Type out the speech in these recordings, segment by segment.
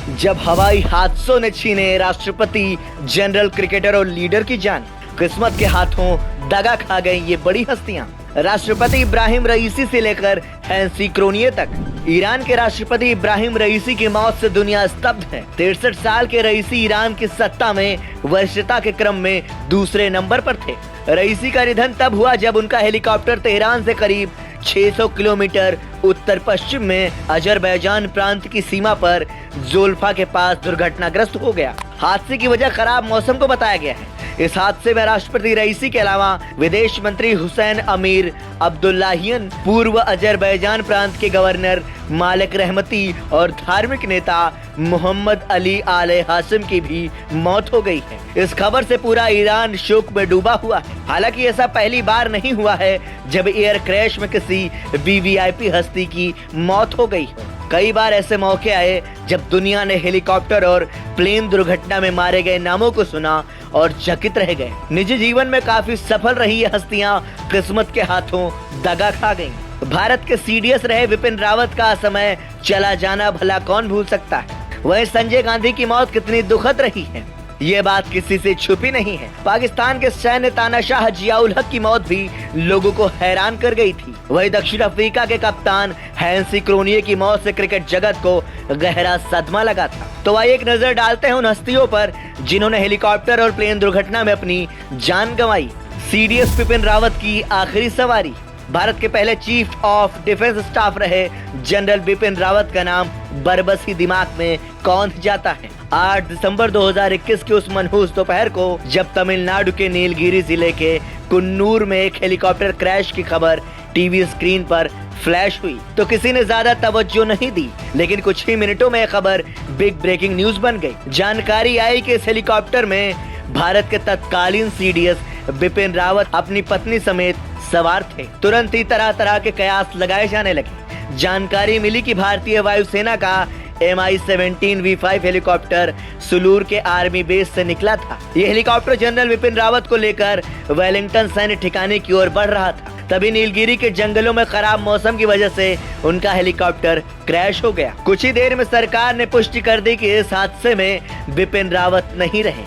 जब हवाई हादसों ने छीने राष्ट्रपति, जनरल, क्रिकेटर और लीडर की जान, किस्मत के हाथों दगा खा गई ये बड़ी हस्तियां। राष्ट्रपति इब्राहिम रईसी से लेकर हैंसी क्रोनिये तक। ईरान के राष्ट्रपति इब्राहिम रईसी की मौत से दुनिया स्तब्ध है। 63 साल के रईसी ईरान की सत्ता में वरिष्ठता के क्रम में दूसरे नंबर पर थे। रईसी का निधन तब हुआ जब उनका हेलीकॉप्टर तेहरान से करीब 600 किलोमीटर उत्तर पश्चिम में अजरबैजान प्रांत की सीमा पर जोल्फा के पास दुर्घटनाग्रस्त हो गया। हादसे की वजह खराब मौसम को बताया गया है। इस हादसे में राष्ट्रपति रईसी के अलावा विदेश मंत्री हुसैन अमीर अब्दुल्लाहियन, पूर्व अजरबैजान प्रांत के गवर्नर मालिक रहमती और धार्मिक नेता मोहम्मद अली आले हासिम की भी मौत हो गई है। इस खबर से पूरा ईरान शोक में डूबा हुआ है। हालांकि ऐसा पहली बार नहीं हुआ है जब एयर क्रैश में किसी वीवीआईपी हस्ती की मौत हो गई है। कई बार ऐसे मौके आए जब दुनिया ने हेलीकॉप्टर और प्लेन दुर्घटना में मारे गए नामों को सुना और चकित रह गए। निजी जीवन में काफी सफल रही ये हस्तियां किस्मत के हाथों दगा खा गईं। भारत के सीडीएस रहे विपिन रावत का समय चला जाना भला कौन भूल सकता है। वहीं संजय गांधी की मौत कितनी दुखद रही है, ये बात किसी से छुपी नहीं है। पाकिस्तान के सैन्य तानाशाह जियाउल हक की मौत भी लोगों को हैरान कर गई थी। वहीं दक्षिण अफ्रीका के कप्तान हैंसी क्रोनिये की मौत से क्रिकेट जगत को गहरा सदमा लगा था। तो आइए एक नजर डालते हैं उन हस्तियों पर जिन्होंने हेलीकॉप्टर और प्लेन दुर्घटना में अपनी जान गंवाई। सीडीएस विपिन रावत की आखिरी सवारी। भारत के पहले चीफ ऑफ डिफेंस स्टाफ रहे जनरल बिपिन रावत का नाम बरबसी दिमाग में कौंध जाता है। 8 दिसंबर 2021 के उस मनहूस दोपहर को जब तमिलनाडु के नीलगिरी जिले के कुन्नूर में एक हेलीकॉप्टर क्रैश की खबर टीवी स्क्रीन पर फ्लैश हुई तो किसी ने ज्यादा तवज्जो नहीं दी, लेकिन कुछ ही मिनटों में खबर बिग ब्रेकिंग न्यूज बन गई। जानकारी आई कि इस हेलीकॉप्टर में भारत के तत्कालीन सीडीएस बिपिन रावत अपनी पत्नी समेत सवार थे। तुरंत ही तरह तरह के कयास लगाए जाने लगे। जानकारी मिली कि भारतीय वायुसेना का MI-17 V5 हेलीकॉप्टर सुलूर के आर्मी बेस से निकला था। ये हेलीकॉप्टर जनरल बिपिन रावत को लेकर वेलिंगटन सैन्य ठिकाने की ओर बढ़ रहा था। तभी नीलगिरी के जंगलों में खराब मौसम की वजह से उनका हेलीकॉप्टर क्रैश हो गया। कुछ ही देर में सरकार ने पुष्टि कर दी कि इस हादसे में बिपिन रावत नहीं रहे।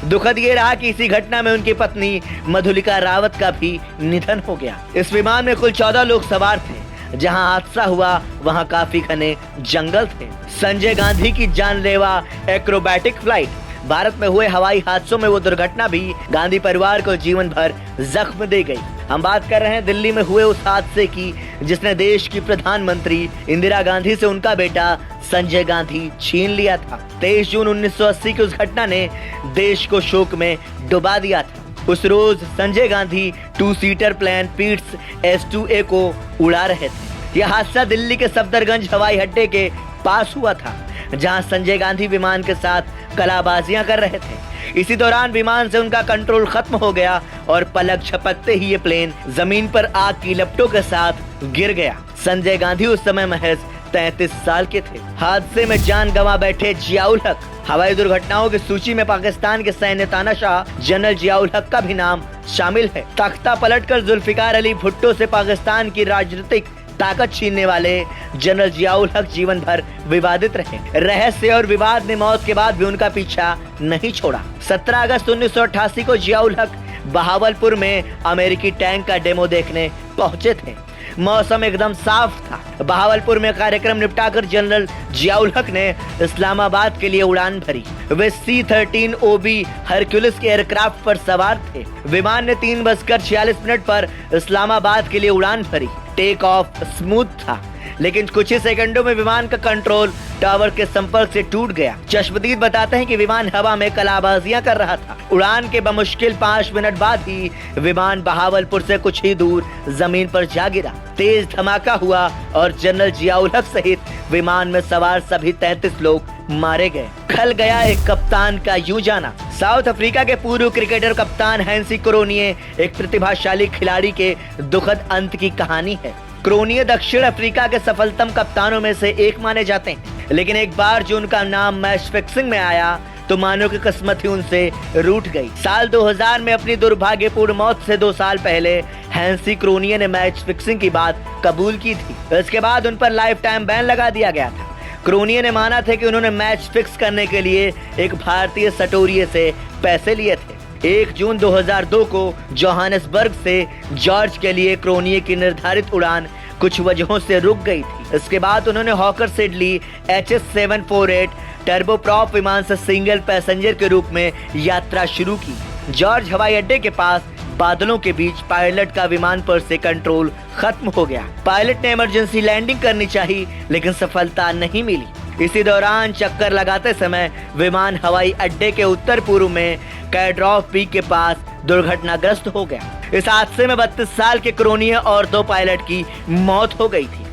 दुखद ये रहा कि इसी घटना में उनकी पत्नी मधुलिका रावत का भी निधन हो गया। इस विमान में कुल 14 लोग सवार थे। जहां हादसा हुआ वहां काफी घने जंगल थे। संजय गांधी की जानलेवा एक्रोबैटिक फ्लाइट। भारत में हुए हवाई हादसों में वो दुर्घटना भी गांधी परिवार को जीवन भर जख्म दे गई। हम बात कर रहे हैं दिल्ली में हुए उस हादसे की जिसने देश की प्रधानमंत्री इंदिरा गांधी से उनका बेटा संजय गांधी छीन लिया था। 23 जून 1980 की उस घटना ने देश को शोक में डुबा दिया था। उस रोज Sanjay Gandhi 2 seater plane Pitts S2A को उड़ा रहे थे। यह हादसा दिल्ली के सफदरगंज हवाई अड्डे के पास हुआ था, जहां संजय गांधी विमान के साथ कलाबाजियां कर रहे थे। इसी दौरान विमान से उनका कंट्रोल खत्म हो गया और पलक झपकते ही ये प्लेन जमीन पर आग की लपटों के साथ गिर गया। संजय गांधी उस समय महज 33 साल के थे। हादसे में जान गंवा बैठे जियाउल हक। हवाई दुर्घटनाओं की सूची में पाकिस्तान के सैन्य तानाशाह जनरल जियाउल हक का भी नाम शामिल है। तख्ता पलटकर जुल्फिकार अली भुट्टो से पाकिस्तान की राजनीतिक ताकत छीनने वाले जनरल जियाउल हक जीवन भर विवादित रहे। रहस्य और विवाद ने मौत के बाद भी उनका पीछा नहीं छोड़ा। 17 अगस्त 1988 को जियाउल हक बहावलपुर में अमेरिकी टैंक का डेमो देखने पहुंचे थे। मौसम एकदम साफ था। बहावलपुर में कार्यक्रम निपटाकर जनरल जियाउल हक ने इस्लामाबाद के लिए उड़ान भरी। वे C-13 OB हरक्यूलिस के एयरक्राफ्ट पर सवार थे। विमान ने 3:46 पर इस्लामाबाद के लिए उड़ान भरी। टेक ऑफ स्मूथ था, लेकिन कुछ ही सेकंडों में विमान का कंट्रोल टावर के संपर्क से टूट गया। चश्मदीद बताते हैं कि विमान हवा में कलाबाजियां कर रहा था। उड़ान के बमुश्किल 5 मिनट बाद ही विमान बहावलपुर से कुछ ही दूर जमीन पर जा गिरा। तेज धमाका हुआ और जनरल जियाउल हक सहित विमान में सवार सभी 33 लोग मारे गए। खल गया एक कप्तान का यूं जाना। साउथ अफ्रीका के पूर्व क्रिकेटर कप्तान हैंसी क्रोनिये एक प्रतिभाशाली खिलाड़ी के दुखद अंत की कहानी है। क्रोनिये दक्षिण अफ्रीका के सफलतम कप्तानों में से एक माने जाते हैं, लेकिन एक बार जो उनका नाम मैच फिक्सिंग में आया तो मानो की किस्मत ही उनसे रूठ गई। साल 2000 में अपनी दुर्भाग्यपूर्ण मौत से 2 साल पहले हैंसी क्रोनिये ने मैच फिक्सिंग की बात कबूल की थी। इसके बाद उन पर लाइफ टाइम बैन लगा दिया गया था। क्रोनिये ने माना था कि उन्होंने मैच फिक्स करने के लिए एक भारतीय सटोरिये से पैसे लिए थे। 1 जून 2002 को जोहानिसबर्ग से जॉर्ज के लिए क्रोनिये की निर्धारित उड़ान कुछ वजहों से रुक गई थी। इसके बाद उन्होंने हॉकर सिडली HS-748 टर्बोप्रॉप विमान से सिंगल पैसेंजर के रूप में यात्रा शुरू की। जॉर्ज हवाई अड्डे के पास बादलों के बीच पायलट का विमान पर से कंट्रोल खत्म हो गया। पायलट ने इमरजेंसी लैंडिंग करनी चाहिए, लेकिन सफलता नहीं मिली। इसी दौरान चक्कर लगाते समय विमान हवाई अड्डे के उत्तर पूर्व में कैड्रॉफ पीक के पास दुर्घटनाग्रस्त हो गया। इस हादसे में 32 साल के क्रोनिये और 2 पायलट की मौत हो गई थी।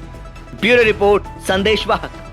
Bureau report, संदेशवाहक।